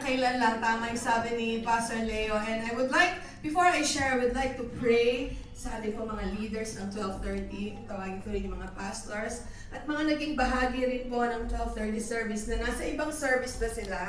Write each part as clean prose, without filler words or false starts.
kailan lang, tama yung sabi ni Pastor Leo. And I would like, before I share, I would like to pray sa ating po mga leaders ng 12:30. Tawagin ko rin yung mga pastors. At mga naging bahagi rin po ng 12:30 service na nasa ibang service na sila.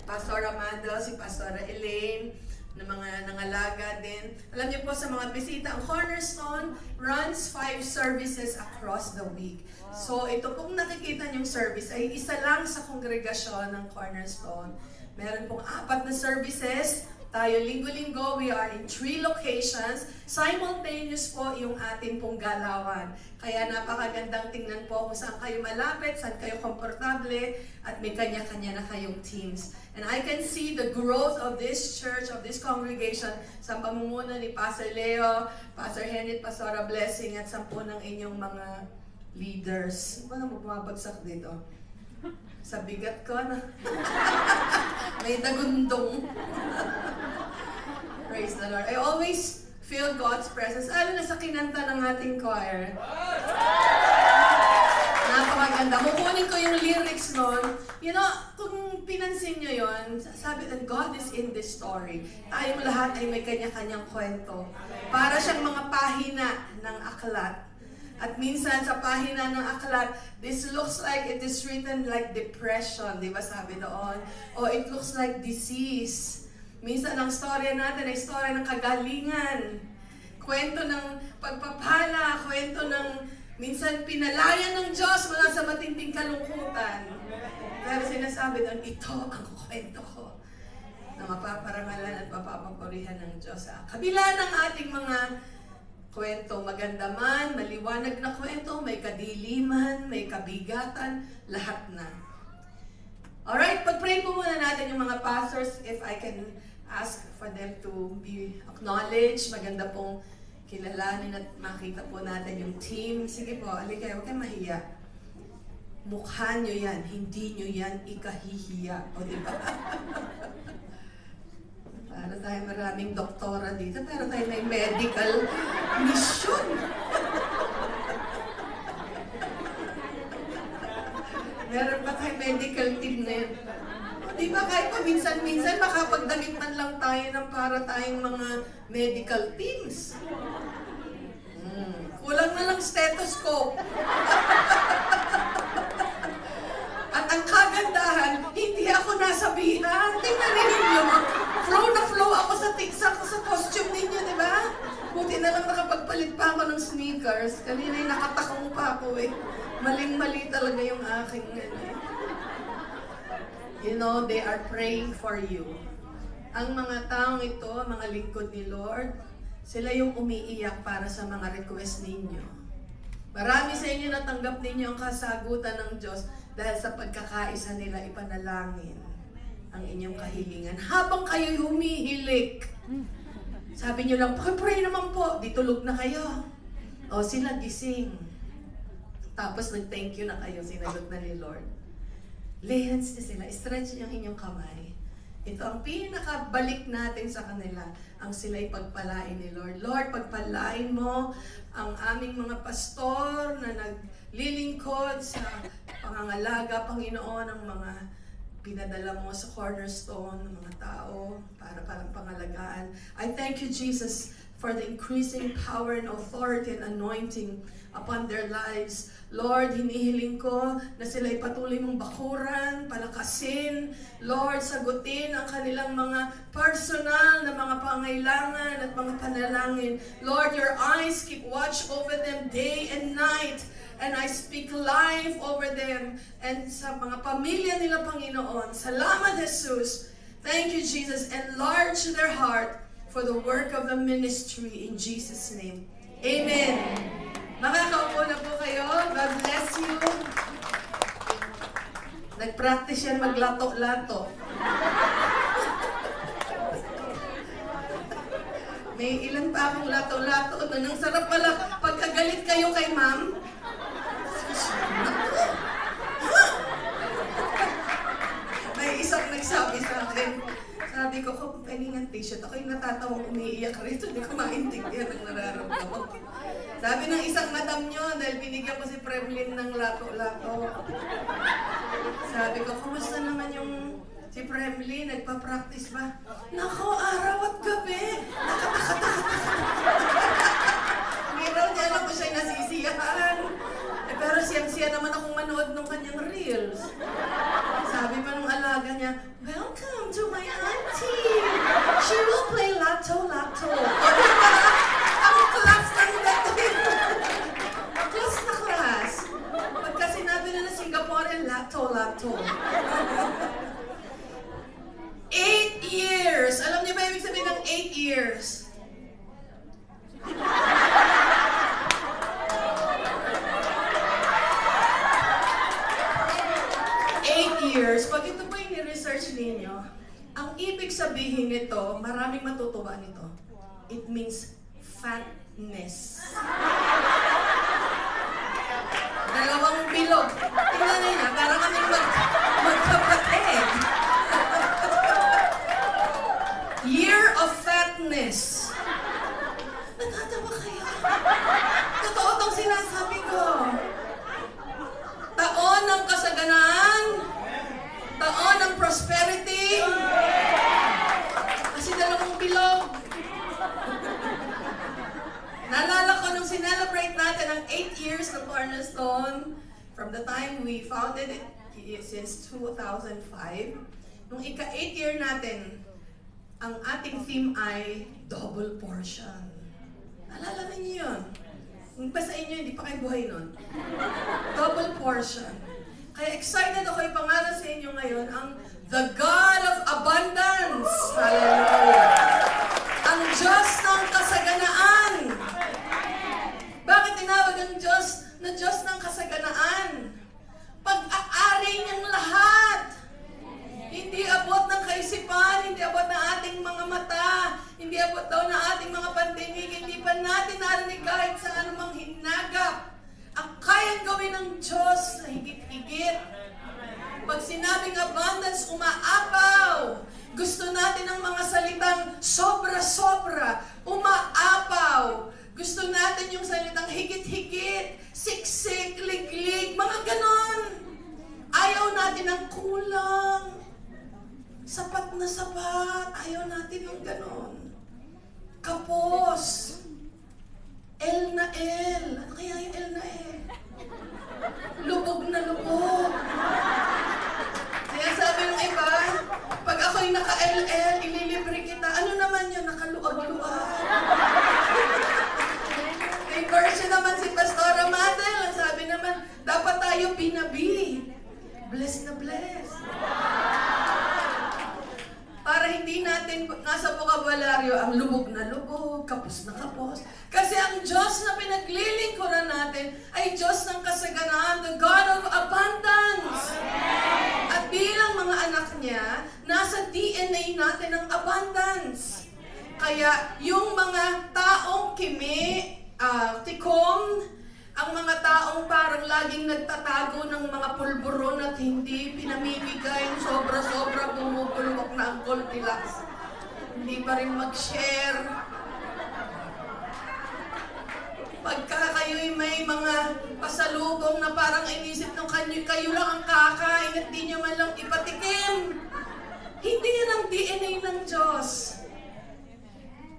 Pastor Amado, si Pastor Elaine, na mga nangalaga din. Alam niyo po sa mga bisita, ang Cornerstone runs 5 services across the week. So ito pong nakikita niyong service ay isa lang sa kongregasyon ng Cornerstone. Meron pong 4 na services. Tayo linggo-linggo, we are in 3 locations. Simultaneous po yung ating pong galawan. Kaya napakagandang tingnan po kung saan kayo malapit, saan kayo komportable, at may kanya-kanya na kayong teams. And I can see the growth of this church, of this congregation, sa pamumuno ni Pastor Leo, Pastor Henry, Pastora Blessing, at 10 ng inyong mga leaders. Ano bumabagsak dito? Sa bigat ko na. May dagundong. Praise the Lord. I always feel God's presence. Lalo na sa kinanta ng ating choir. Napakaganda. Kukunin ko yung lyrics nun. You know, kung pinansin nyo yun, sabi that God is in this story. Tayong lahat ay may kanya-kanyang kwento. Para siyang mga pahina ng aklat. At minsan sa pahina ng aklat, this looks like it is written like depression, di ba sabi doon? O it looks like disease. Minsan ang storya natin ay storya ng kagalingan. Kwento ng pagpapala, kwento ng minsan pinalayan ng Diyos mula sa matinding kalungkutan. Pero sinasabi doon, ito ang kwento ko na mapaparangalan at mapapapurihan ng Diyos. Sa kabila ng ating mga kwento, maganda man, maliwanag na kwento, may kadiliman, may kabigatan, lahat na. Alright, pag-pray po muna natin yung mga pastors, if I can ask for them to be acknowledged. Maganda pong kilalanin at makita po natin yung team. Sige po, alika, huwag kayong mahiya. Mukha nyo yan, hindi nyo yan ikahihiya. O diba? Para tayo maraming doktora dito, pero tayo may medical mission. Meron pa tayo medical team na yun. Di ba kahit paminsan-minsan makapagdamit man lang tayo ng para tayong mga medical teams. Kulang na lang stethoscope. At ang kagandahan, hindi ako nasabihan. Tingnan ninyo, flow na flow ako sa costume ninyo, di ba? Buti na lang nakapagpalit pa ako ng sneakers. Kanina'y nakatakong pa ako eh. Maling-mali talaga yung aking You know, they are praying for you. Ang mga taong ito, mga lingkod ni Lord, sila yung umiiyak para sa mga request ninyo. Marami sa inyo natanggap ninyo ang kasagutan ng Diyos dahil sa pagkakaisa nila ipanalangin ang inyong kahilingan. Habang kayo'y humihilik, sabi nyo lang, pray naman po, di tulog na kayo. O sila gising. Tapos nag-thank you na kayo, sinagot na ni Lord. Lay hands na sila, stretch yung inyong kamay. Ito ang pinakabalik natin sa kanila, ang sila'y pagpalain ni Lord. Lord, pagpalain mo ang aming mga pastor na naglilingkod sa pangangalaga, Panginoon, ng mga pinadala mo sa Cornerstone, ng mga tao, para palang pangalagaan. I thank you, Jesus, for the increasing power and authority and anointing upon their lives. Lord, hinihiling ko na sila'y patuloy mong bakuran, palakasin. Lord, sagutin ang kanilang mga personal na mga pangailangan at mga panalangin. Lord, your eyes keep watch over them day and night. And I speak life over them and sa mga pamilya nila, Panginoon. Salamat, Jesus. Thank you, Jesus. Enlarge their heart for the work of the ministry in Jesus' name. Amen. Makakaupo na po kayo. God bless you. Nag-practice yan maglato-lato. May ilan pa akong lato-lato. Ang sarap pala pagkagalit kayo kay ma'am. May isang nagsabi sa akin. Sabi ko, kung peningan t-shirt, ako yung natatawang umiiyak rito. Hindi ko maintindihan ang nararamdaman. Sabi ng isang madam nyo, dahil binigyan ko si Premlin ng lato-lato. Sabi ko, kumusta naman yung Si Premly, nagpa-practice ba? Nako, araw at gabi. Hindi raw niya alam ko siya'y nasisiyahan. Pero siyang-siya naman akong manood ng kanyang reels. Sabi pa nung alaga niya, "Welcome to my auntie. She will play Lotto Lotto." O diba? Ang class ng dating. Class na class. Pagka sinabi na Singaporean, Lotto Lotto. 8 years. Alam niyo ba ibig sabihin ng 8 years? Pag ito po yung research ninyo, ang ibig sabihin nito, maraming matutuwa nito. It means fatness. Dalawang bilog. Tingnan niya, para kaming magkapatid. Year of fatness. Natatawa kayo? Totoo itong sinasabi ko. Taon ng kasaganaan, taon ng prosperity, kasi dalawang bilog. Naalala ko nung sinelebrate natin ang 8 years ng Cornerstone, from the time we founded it since 2005, nung ika-8 year natin, ang ating theme ay double portion. Naalala niyo yun? Kung pa sa inyo, hindi pa kayo buhay nun. Double portion. Kaya excited ako ipangalan sa inyo ngayon ang The God of Abundance. Hallelujah. Ang Diyos ng kasaganaan. Bakit tinawag ang Diyos na Diyos ng kasaganaan? Pag-aari niyang lahat. Hindi abot ng kaisipan, hindi abot ng ating mga mata, hindi abot daw ng ating mga pandemik, hindi pa natin narinig kahit sa anumang hinagap. Ang kayang gawin ng Diyos na higit-higit. Pag sinabing abundance, umaapaw. Gusto natin ang mga salitang sobra-sobra, umaapaw. Gusto natin yung salitang higit-higit, siksik, liglig, mga ganon. Ayaw natin ng kulang. Sapat na sapat. Ayaw natin ng ganon. Kapos. L na L. Ano kaya yung L na L? Lubog na lubog. Kaya sabi ng iba, pag ako'y naka-LL, ililibre kita. Ano naman yun? Nakaluag-luag. May version naman si Pastora Madel. Ang sabi naman, dapat tayo binabi. Bless na bless. Para hindi natin nasa bokabularyo ang lubog na lubog, kapos na kapos. Kasi ang Diyos na pinaglilingkuran natin ay Diyos ng kasaganaan, the God of abundance. At bilang mga anak niya, nasa DNA natin ang abundance. Kaya yung mga taong kimi, tikom, ang mga taong parang laging nagtatago ng mga pulburon at hindi pinamimigay, sobra-sobra bumubulwak na ang Goldilocks. Hindi pa rin mag-share. Pagka kayo'y may mga pasalubong na parang inisip ng kayo lang ang kakain at di nyo man lang ipatikim. Hindi yan ang DNA ng Diyos.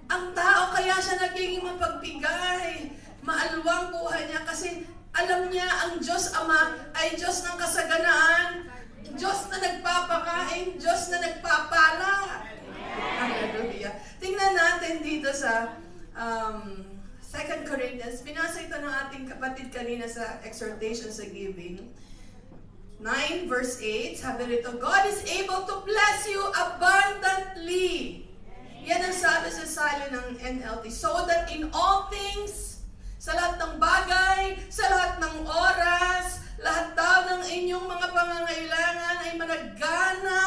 Ang tao kaya siya nagiging mapagbigay. Maalwang buhay niya kasi alam niya ang Diyos Ama ay Diyos ng kasaganaan, Diyos na nagpapakain, Diyos na nagpapala. Hallelujah. Tingnan natin dito sa 2 Corinthians. Binasa ito ng ating kapatid kanina sa exhortation sa giving. 9 verse 8, sabi rito, God is able to bless you abundantly. Yan ang sabi sa salin ng NLT. So that in all things, sa lahat ng bagay, sa lahat ng oras, lahat daw ng inyong mga pangangailangan ay managana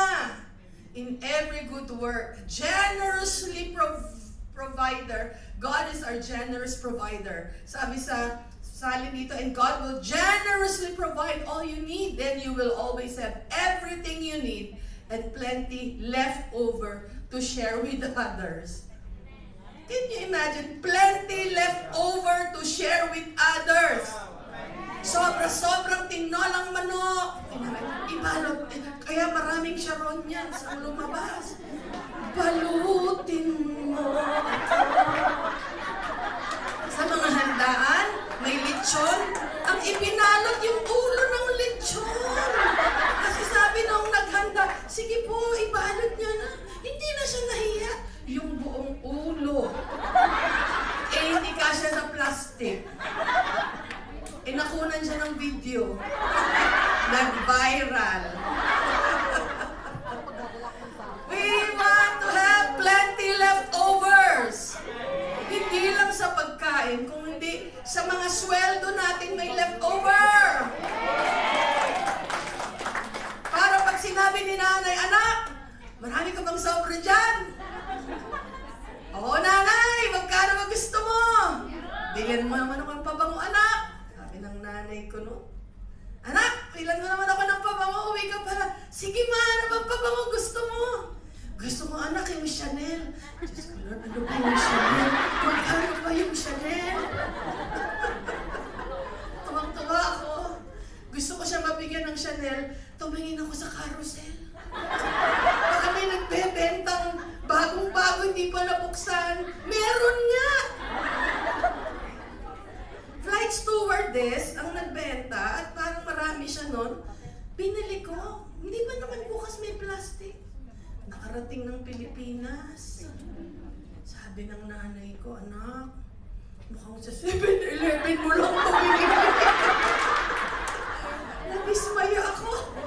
in every good work. Generously provider. God is our generous provider. Sabi sa salin dito, and God will generously provide all you need. Then you will always have everything you need and plenty left over to share with others. Can you imagine? Plenty left over to share with others. Sobrang tinolang manok. Ibalot. Kaya maraming Sharon yan sa lumabas. Balutin mo ako. Sa mga handaan, may lechon. Ang ipinalot yung ulo ng lechon. Kasi sabi nung naghanda, sige po, ibalot niyo na. Hindi na siya nahiya. Yung buong ulo. Hindi kasya sa plastic. Nakunan siya ng video. Nag-viral. We want to have plenty leftovers. Hindi lang sa pagkain, kundi sa mga sweldo natin may leftover. Para pag sinabi ni nanay, anak, marami ka bang sobra dyan? Oo, nanay, magkano ba gusto mo? Bilhin mo naman ako ng pabango, anak. Sabi ng nanay ko, no? Anak, bilan mo naman ako ng pabango, uwi ka pala. Sige ma, ano bang pabango gusto mo? Gusto ko anak, yung Chanel. Diyos ko Lord, ano ba yung Chanel? Magkano ba yung Chanel? Tuwang-tuwa ako. Gusto ko siya mabigyan ng Chanel, tumingin ako sa carousel. Baka may nagbebentang bagong-bago, hindi pa nabuksan. Meron nga! Flight stewardess ang nagbenta at parang marami siya nun. Binili ko. Hindi ba naman bukas may plastic? Nakarating ng Pilipinas. Sabi ng nanay ko, anak, mukhang sa 7-Eleven mo lang pumili. Nabismaya ako.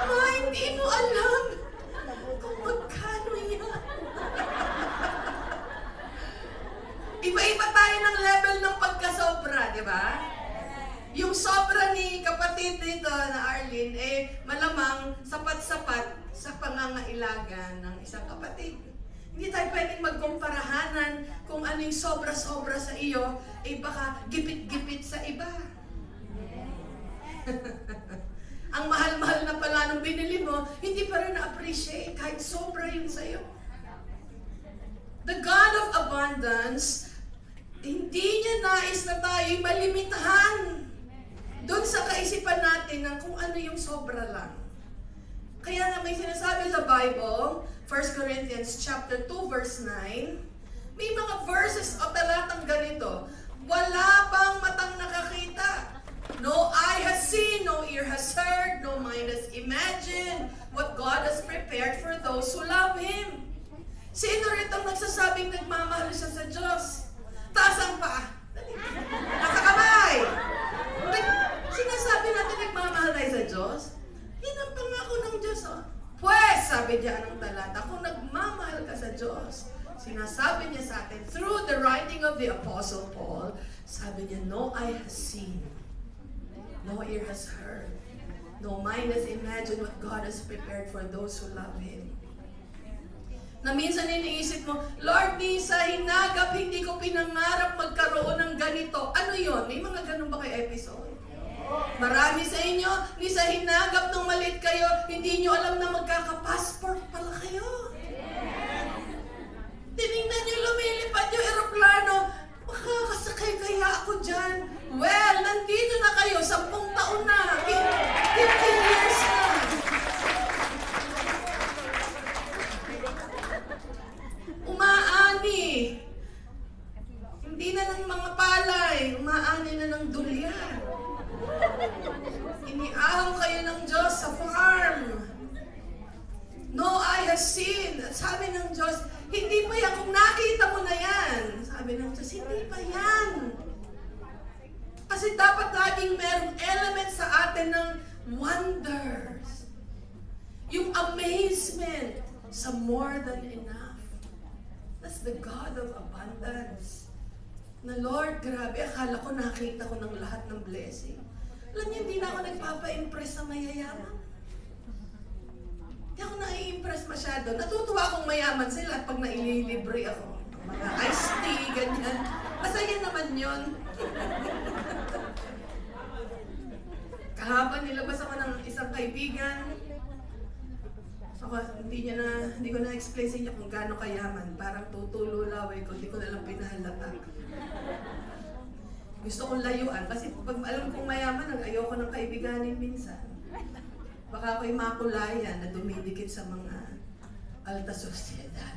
Ma, hindi mo alam kung magkano yan. Iba-iba tayo ng level ng pagkasobra, di ba? Yung sobra ni kapatid nito na Arlene, malamang sapat-sapat sa pangangailangan ng isang kapatid. Hindi tayo pwedeng magkumparahanan kung ano yung sobra-sobra sa iyo, baka gipit-gipit sa iba. Ang mahal-mahal na pala nung binili mo, hindi pa rin na-appreciate kahit sobra yun sa'yo. The God of abundance, hindi niya nais na tayo'y malimitahan doon sa kaisipan natin ng kung ano yung sobra lang. Kaya nga may sinasabi sa Bible, 1 Corinthians chapter 2 verse 9, may mga verses o talatang ganito, wala bang matang nakakita? No eye has seen, no ear has heard, no mind has imagined what God has prepared for those who love Him. Sino rito nagsasabing nagmamahal siya sa Diyos? Taas ang paa. Nakakamay. Sinasabi natin nagmamahal tayo sa Diyos? Yan ang pangako ng Diyos. Oh. Pues, sabi diyan ng talata, kung nagmamahal ka sa Diyos, sinasabi niya sa atin, through the writing of the Apostle Paul, sabi niya, no eye has seen, no ear has heard, no mind has imagined what God has prepared for those who love Him. Na minsan iniisip mo, Lord, ni sa hinagap, hindi ko pinangarap magkaroon ng ganito. Ano yon? May mga ganun ba kay episode? Marami sa inyo, ni sa hinagap nung malit kayo, hindi nyo alam na magkaka-passport pala kayo. Tinignan nyo, lumilipad yung eroplano, makakasakay kaya ako dyan. Well, nandito na kayo, 10 taon na, 15 years na. Umaani. Hindi na ng mga palay, umaani na ng dulyan. Iniahon kayo ng Diyos sa farm. No eye has seen. Sabi ng Diyos, hindi pa yan. Kung nakita mo na yan. Sabi ng Diyos, hindi pa yan. Kasi dapat laging merong element sa atin ng wonders. Yung amazement sa more than enough. That's the God of abundance. Na Lord, grabe, akala ko nakita ko ng lahat ng blessing. Alam niyo, hindi na ako nagpapa-impress sa mayayaman. Hindi ako nai-impress masyado. Natutuwa akong mayaman sila pag naililibre ako. Mga iced tea, ganyan. Masaya naman yun. Kahapon nilabas ako ng isang kaibigan. Hindi ko na-explain sa inyo kung gaano kayaman. Parang tutulo laway ko, hindi ko na lang pinahalata. Gusto kong layuan kasi pag alam kong mayaman, ayoko ng kaibiganin minsan. Baka ako'y makulayan na dumidikit sa mga alta sociedad.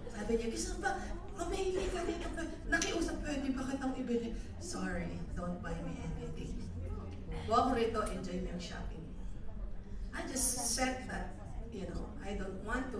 Sabi niya, gusto ba, mamili ka dito pa. Nakiusap, pwede ba kitang ibili? Sorry, don't buy me anything. Huwag ko rito, enjoy mo yung shopping. I just said that, I don't want to